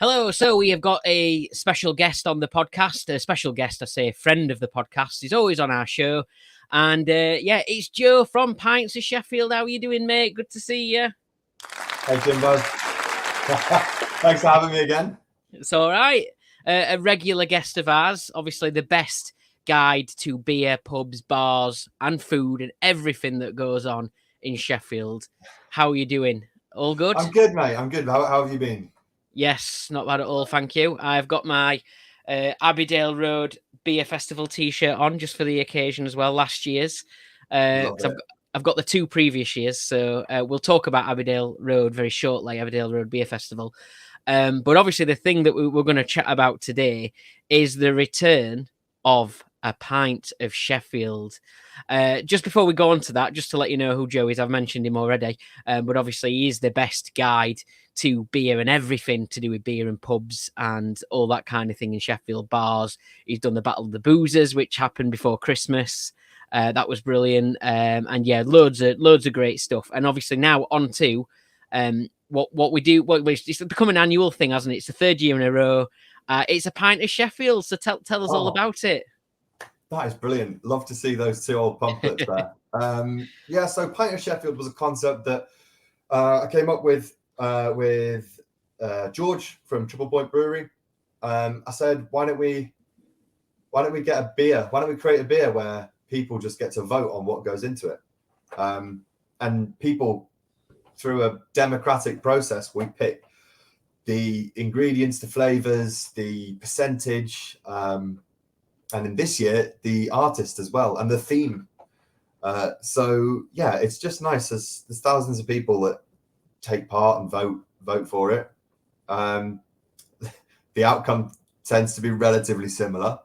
Hello. So we have got a special guest on the podcast. A special guest, I say, a friend of the podcast. He's always on our show. And it's Joe from Pints of Sheffield. How are you doing, mate? Good to see you. Hey, Jimbo. Thanks for having me again. It's all right. A regular guest of ours, obviously the best guide to beer, pubs, bars, and food and everything that goes on in Sheffield. How are you doing? All good? I'm good, mate. I'm good. How have you been? Yes, not bad at all, thank you. I've got my Abbeydale Road Beer Festival T-shirt on just for the occasion as well, last year's. I've got the two previous years, so we'll talk about Abbeydale Road very shortly, Abbeydale Road Beer Festival. But obviously the thing that we're going to chat about today is the return of a Pint of Sheffield. Just before we go on to that, just to let you know who Joe is, I've mentioned him already, but obviously he is the best guide to beer and everything to do with beer and pubs and all that kind of thing in Sheffield bars. He's done the Battle of the Boozers, which happened before Christmas. That was brilliant. And yeah, loads of great stuff. And obviously now on to what we do. It's become an annual thing, hasn't it? It's the third year in a row. It's a Pint of Sheffield. So tell us all about it. That is brilliant. Love to see those two old pamphlets there. So Pint of Sheffield was a concept that I came up with George from Triple Point Brewing. I said, why don't we get a beer? Why don't we create a beer where people just get to vote on what goes into it? And people, through a democratic process, we pick the ingredients, the flavors, the percentage, and in this year, the artist as well, and the theme. It's just nice. There's thousands of people that take part and vote for it. The outcome tends to be relatively similar.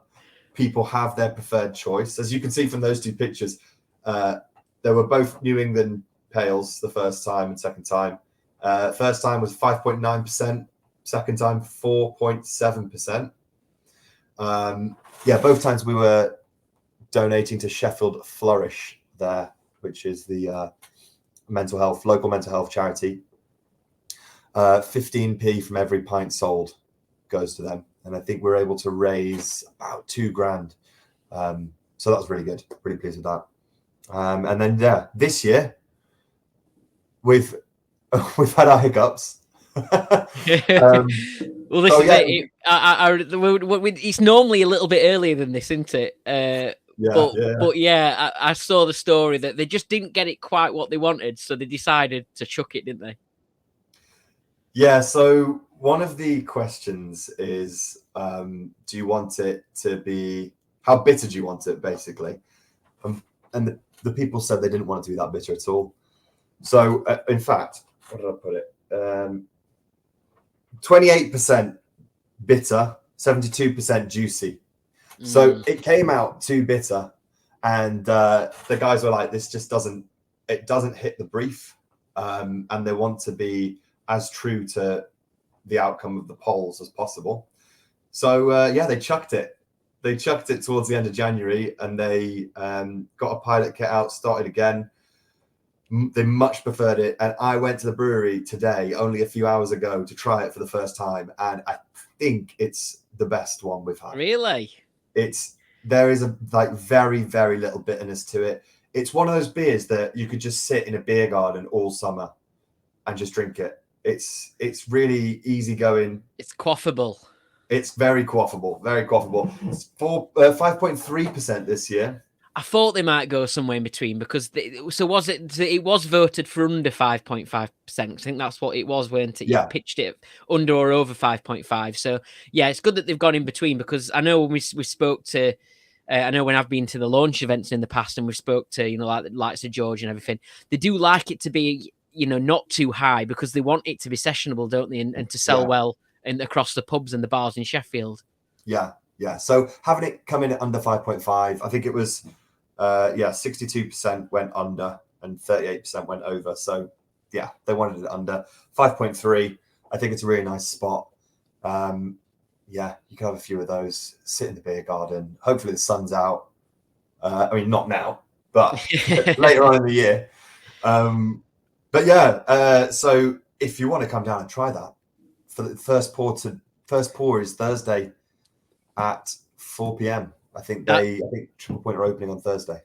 People have their preferred choice. As you can see from those two pictures, they were both New England Pales the first time and second time. First time was 5.9%, second time 4.7%. Both times we were donating to Sheffield Flourish there, which is the local mental health charity. 15p from every pint sold goes to them, and I think we're able to raise about $2,000. So that was really good. Pretty pleased with that. And then this year we've had our hiccups. Well, this is it. It's normally a little bit earlier than this, isn't it? I saw the story that they just didn't get it quite what they wanted, so they decided to chuck it, didn't they? Yeah. So one of the questions is, do you want it to be? How bitter do you want it, basically? And the people said they didn't want it to be that bitter at all. So, in fact, what did I put it? 28% bitter, 72% juicy. So it came out too bitter, and the guys were like, "This just doesn't hit the brief," and they want to be as true to the outcome of the polls as possible. So they chucked it. They chucked it towards the end of January, and they got a pilot kit out, started again. They much preferred it, and I went to the brewery today, only a few hours ago, to try it for the first time, and I think it's the best one we've had. Really? There is a very, very little bitterness to it. It's one of those beers that you could just sit in a beer garden all summer and just drink it. It's really easy going. It's quaffable. It's very quaffable, very quaffable. It's 5.3% this year. I thought they might go somewhere in between because it was voted for under 5.5%. I think that's what it was, weren't it? Yeah. You pitched it under or over 5.5. So yeah, it's good that they've gone in between, because I know when we spoke to, I know when I've been to the launch events in the past and we spoke to, like the likes of George and everything, they do like it to be, not too high, because they want it to be sessionable, don't they? And to sell well and across the pubs and the bars in Sheffield. Yeah. So having it come in at under 5.5, I think it was 62% went under and 38% went over. So yeah, they wanted it under 5.3. I think it's a really nice spot. You can have a few of those, sit in the beer garden. Hopefully the sun's out. I mean, not now, but later on in the year. So if you want to come down and try that, for the first pour first pour is Thursday at 4 p.m. I think Triple Point are opening on Thursday.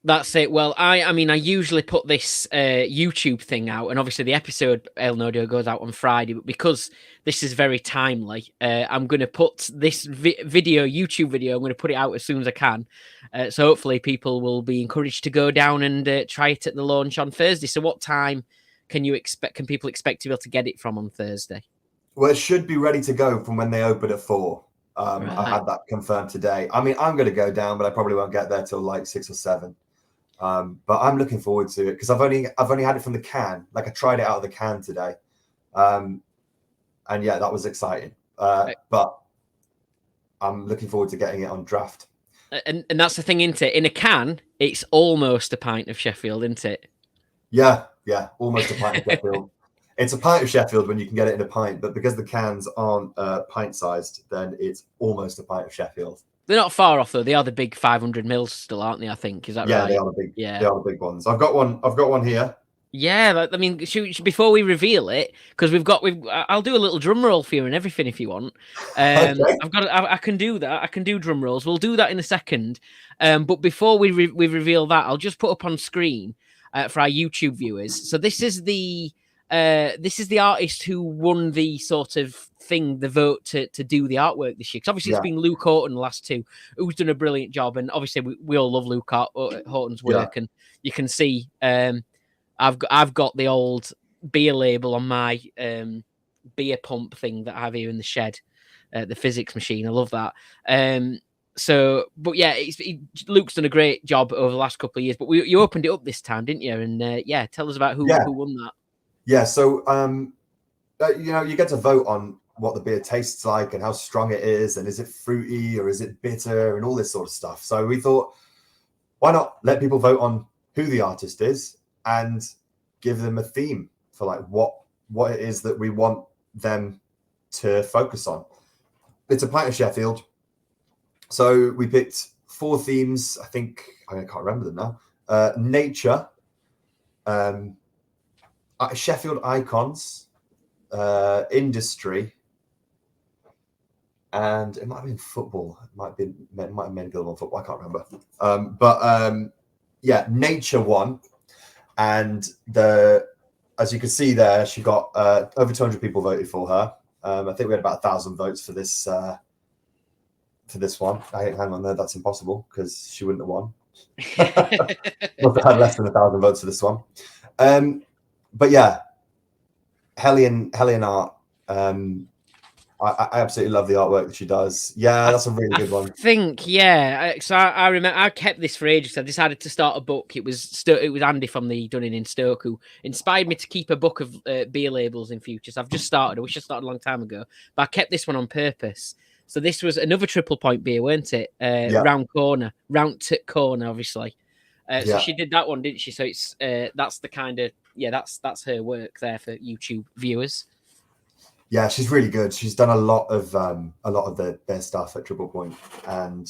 That's it. Well, I mean, I usually put this YouTube thing out, and obviously the episode El Nodo goes out on Friday. But because this is very timely, I'm going to put this YouTube video. I'm going to put it out as soon as I can. So hopefully people will be encouraged to go down and try it at the launch on Thursday. So what time can people expect to be able to get it from on Thursday? Well, it should be ready to go from when they open at 4. Right. I had that confirmed today. I mean, I'm going to go down, but I probably won't get there till like 6 or 7. But I'm looking forward to it because I've only had it from the can. Like I tried it out of the can today, and yeah, that was exciting. But I'm looking forward to getting it on draft. And that's the thing, isn't it? In a can, it's almost a pint of Sheffield, isn't it? Yeah, almost a pint of Sheffield. It's a pint of Sheffield when you can get it in a pint, but because the cans aren't pint sized, then it's almost a pint of Sheffield. They're not far off though. They are the big 500 mils still, aren't they? I think, is that right? Yeah, they are the big. Yeah, they are the big ones. I've got one here. Yeah, I mean, before we reveal it, because I'll do a little drum roll for you and everything if you want. Okay. I can do that. I can do drum rolls. We'll do that in a second. But before we reveal that, I'll just put up on screen for our YouTube viewers. So this is the artist who won the sort of thing, the vote to do the artwork this year. Because obviously it's been Luke Horton the last 2, who's done a brilliant job, and obviously we all love Luke Horton's work, and you can see I've got the old beer label on my beer pump thing that I have here in the shed, the physics machine. I love that. But yeah, Luke's done a great job over the last couple of years. But you opened it up this time, didn't you? And tell us about who won that. Yeah, so you get to vote on what the beer tastes like and how strong it is, and is it fruity or is it bitter and all this sort of stuff. So we thought, why not let people vote on who the artist is and give them a theme for like what it is that we want them to focus on. It's a pint of Sheffield. So we picked 4 themes. I can't remember them now. Nature, Sheffield icons, industry, and it might have been football. It might have been good on football. I can't remember. Nature won, and as you can see there, she got over 200 people voted for her. I think we had about 1,000 votes for this one. Hang on, no, that's impossible because she wouldn't have won. Must have had less than 1,000 votes for this one. But yeah, Hellion art. I absolutely love the artwork that she does. Yeah, that's a really good one. So I remember I kept this for ages. I decided to start a book. It was Andy from the Dunning in Stoke who inspired me to keep a book of beer labels in future. So I've just started. I wish I started a long time ago, but I kept this one on purpose. So this was another Triple Point beer, weren't it? Round corner, obviously. So she did that one, didn't she? So it's that's the kind of that's her work there for YouTube viewers. Yeah, she's really good. She's done a lot of their stuff at Triple Point, and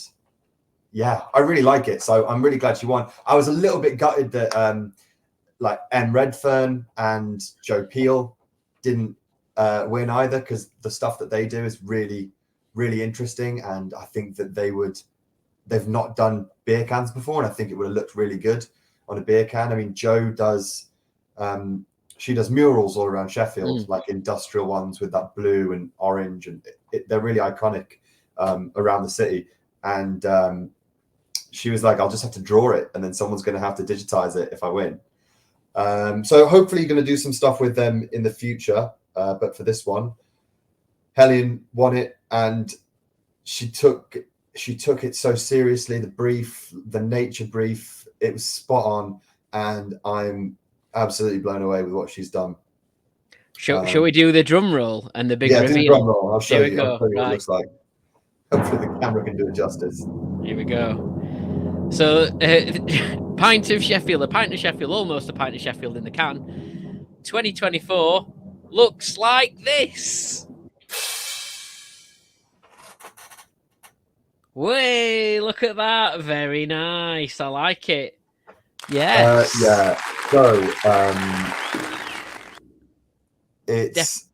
yeah, I really like it. So I'm really glad she won. I was a little bit gutted that like M. Redfern and Joe Peel didn't win either, because the stuff that they do is really, really interesting, and I think that they've not done beer cans before, and I think it would have looked really good on a beer can. I mean, Joe does. She does murals all around Sheffield, like industrial ones with that blue and orange, and they're really iconic around the city. And she was like, I'll just have to draw it, and then someone's going to have to digitize it if I win. So hopefully you're going to do some stuff with them in the future. But for this one, Hellion won it, and she took it so seriously. The brief, the nature brief, it was spot on, and I'm absolutely blown away with what she's done. Shall we do the drum roll and the big reveal? Do the drum roll. I'll show you. I'll show you right. what it looks like. Hopefully the camera can do it justice. Here we go. So, Pint of Sheffield, almost a pint of Sheffield in the can. 2024 looks like this. Way, look at that. Very nice. I like it. Yes. So, it's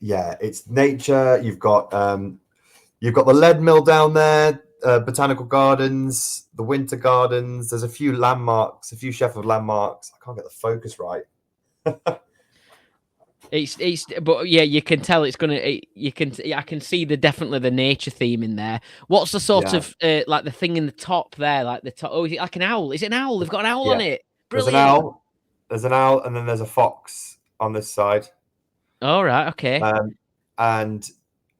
yeah, it's nature. You've got the lead mill down there, botanical gardens, the winter gardens. There's a few landmarks, a few Sheffield landmarks. I can't get the focus right. But yeah, you can tell it's gonna. I can see definitely the nature theme in there. What's the sort of like the thing in the top there, like the top? Oh, is it like an owl? Is it an owl? They've got an owl on it. Brilliant. There's an owl, and then there's a fox on this side. All right, okay. And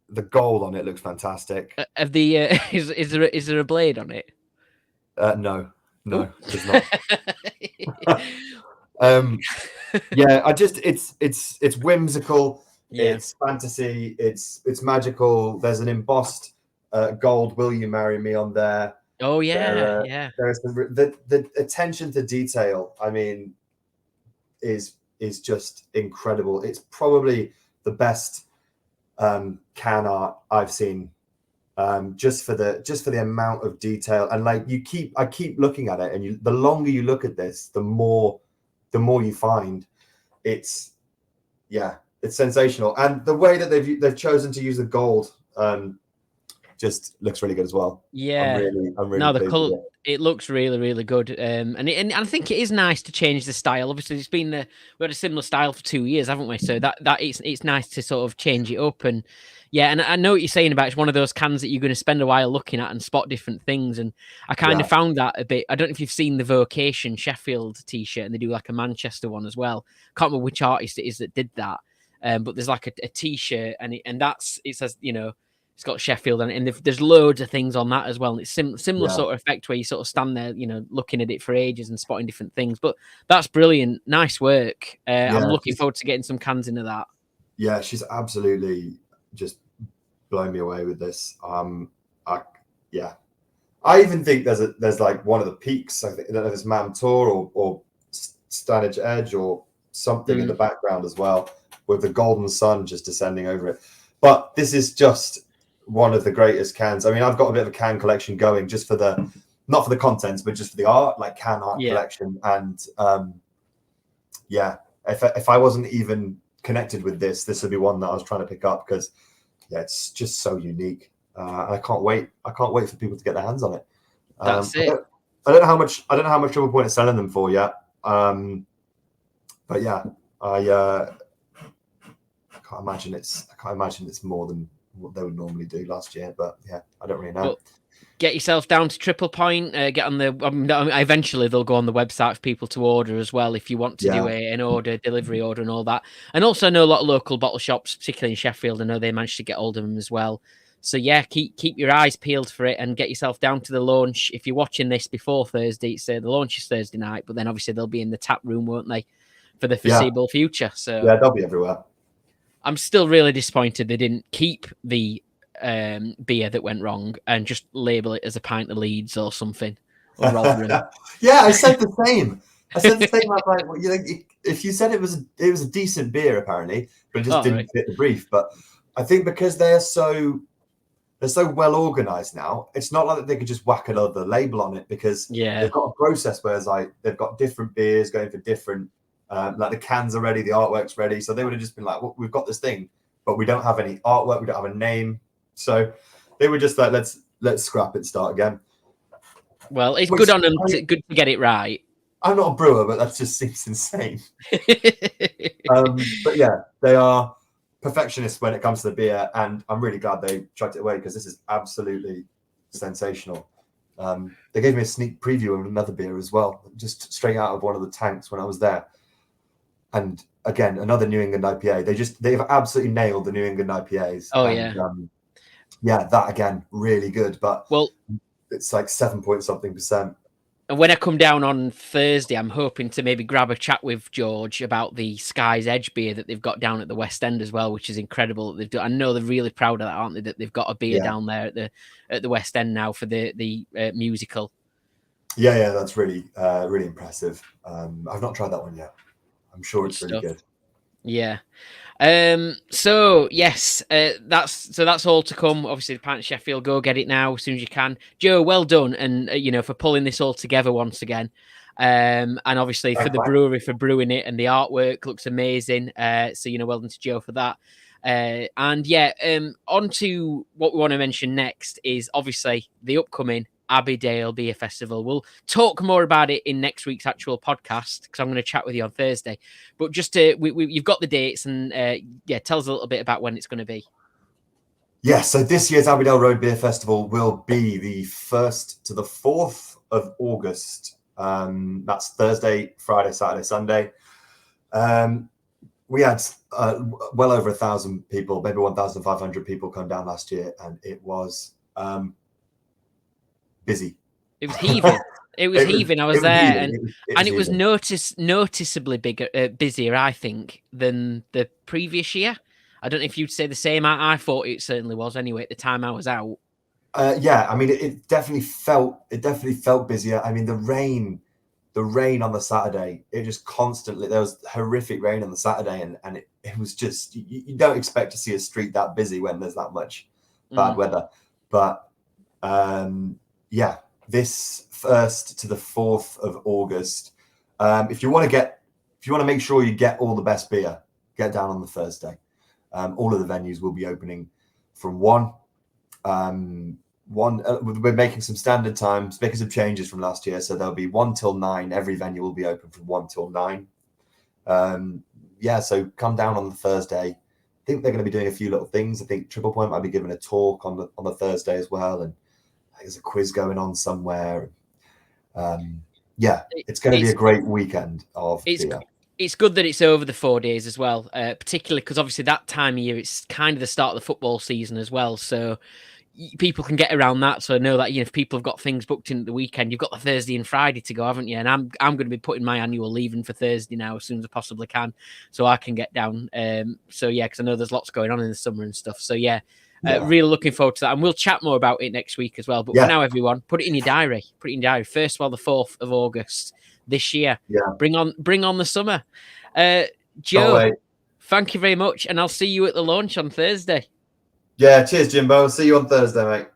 the gold on it looks fantastic. Is there a blade on it? No, there's not. Yeah, it's whimsical. Yeah. It's fantasy. It's magical. There's an embossed gold "Will you marry me" on there. Oh yeah, yeah. There's the attention to detail. I mean, is just incredible. It's probably the best can art I've seen. Just for the amount of detail, and like I keep looking at it, and the longer you look at this, the more you find it's sensational. And the way that they've chosen to use the gold just looks really good as well. Yeah, I'm really the color, it looks really, really good. And I think it is nice to change the style. Obviously, we had a similar style for 2 years, haven't we? So that it's nice to sort of change it up. And yeah, and I know what you're saying about it's one of those cans that you're going to spend a while looking at and spot different things. And I kind of found that a bit. I don't know if you've seen the Vocation Sheffield t-shirt, and they do like a Manchester one as well. Can't remember which artist it is that did that. But there's like a t-shirt, and it says, it's got Sheffield on it, and there's loads of things on that as well. And it's similar sort of effect where you sort of stand there, looking at it for ages and spotting different things. But that's brilliant. Nice work. I'm looking forward to getting some cans into that. Yeah, she's absolutely just blown me away with this. I even think there's like one of the peaks. I think there's Mamtor or Stanage Edge or something in the background as well, with the golden sun just descending over it. But this is just one of the greatest cans. I mean, I've got a bit of a can collection going just for not for the contents, but just for the art, like can art collection. And if I wasn't even connected with this would be one that I was trying to pick up, because it's just so unique. I can't wait for people to get their hands on it. That's it. I don't know how much Triple Point is selling them for yet. But yeah, I can't imagine it's more than what they would normally do last year. But yeah, I don't really know. Well, get yourself down to Triple Point. Get on eventually they'll go on the website for people to order as well if you want to do an delivery order and all that. And also I know a lot of local bottle shops, particularly in Sheffield, I know they managed to get hold of them as well. So yeah, keep your eyes peeled for it and get yourself down to the launch. If you're watching this before Thursday, the launch is Thursday night, but then obviously they'll be in the tap room, won't they, for the foreseeable future? So yeah, they'll be everywhere. I'm still really disappointed they didn't keep the beer that went wrong and just label it as a pint of Leeds or something. Or yeah, I said the same. I was like, well, if you said it was a decent beer, apparently, but it just didn't fit the brief. But I think because they're so well organized now, it's not like they could just whack another label on it, because they've got a process where it's like they've got different beers going for different. Like the cans are ready, the artwork's ready. So they would have just been like, well, we've got this thing, but we don't have any artwork, we don't have a name. So they were just like, let's scrap it, start again. Well, it's good on them, good to get it right. I'm not a brewer, but that just seems insane. But yeah, they are perfectionists when it comes to the beer, and I'm really glad they chucked it away, because this is absolutely sensational. They gave me a sneak preview of another beer as well, just straight out of one of the tanks when I was there. And again, another New England IPA. They've absolutely nailed the New England IPAs. Oh, and, that again, really good. But it's like 7-point-something%. And when I come down on Thursday, I'm hoping to maybe grab a chat with George about the Sky's Edge beer that they've got down at the West End as well, which is incredible that they've done. I know they're really proud of that, aren't they? That they've got a beer down there at the West End now for the musical. Yeah, that's really really impressive. I've not tried that one yet. I'm sure it's really good. Yeah. So yes, that's all to come. Obviously, the Pint of Sheffield, go get it now as soon as you can. Joe, well done, and for pulling this all together once again. And obviously for the brewery for brewing it, and the artwork looks amazing. So well done to Joe for that. On to what we want to mention next is obviously the upcoming Abbeydale Beer Festival. We'll talk more about it in next week's actual podcast because I'm going to chat with you on Thursday. But just you've got the dates and tell us a little bit about when it's going to be. Yeah, so this year's Abbeydale Road Beer Festival will be the 1st to the 4th of August. That's Thursday, Friday, Saturday, Sunday. We had well over 1,000 people, maybe 1,500 people come down last year, and it was busy. It was heaving. It was heaving. I was there, and it was noticeably busier, I think, than the previous year. I don't know if you'd say the same. I thought it certainly was anyway at the time I was out. Yeah, I mean, it definitely felt busier. I mean, the rain on the Saturday, it just constantly, there was horrific rain on the Saturday, and it was just, you don't expect to see a street that busy when there's that much bad weather. But yeah, this 1st to the 4th of August, if you want to make sure you get all the best beer, get down on the Thursday. All of the venues will be opening from 1. We're making some standard times, making some changes from last year. So there'll be 1 till 9. Every venue will be open from 1 till 9. So come down on the Thursday. I think they're going to be doing a few little things. I think Triple Point might be giving a talk on the Thursday as well. And there's a quiz going on somewhere. It's going to be a great weekend of beer. It's good that it's over the 4 days as well, particularly because obviously that time of year, it's kind of the start of the football season as well. So people can get around that. So I know that, if people have got things booked in the weekend, you've got the Thursday and Friday to go, haven't you? And I'm going to be putting my annual leave in for Thursday now as soon as I possibly can, so I can get down. Because I know there's lots going on in the summer and stuff. So really looking forward to that. And we'll chat more about it next week as well. But for now, everyone, put it in your diary. First of all, the 4th of August. This year, bring on the summer. Joe, thank you very much, and I'll see you at the launch on Thursday. Yeah, cheers, Jimbo. See you on Thursday, mate.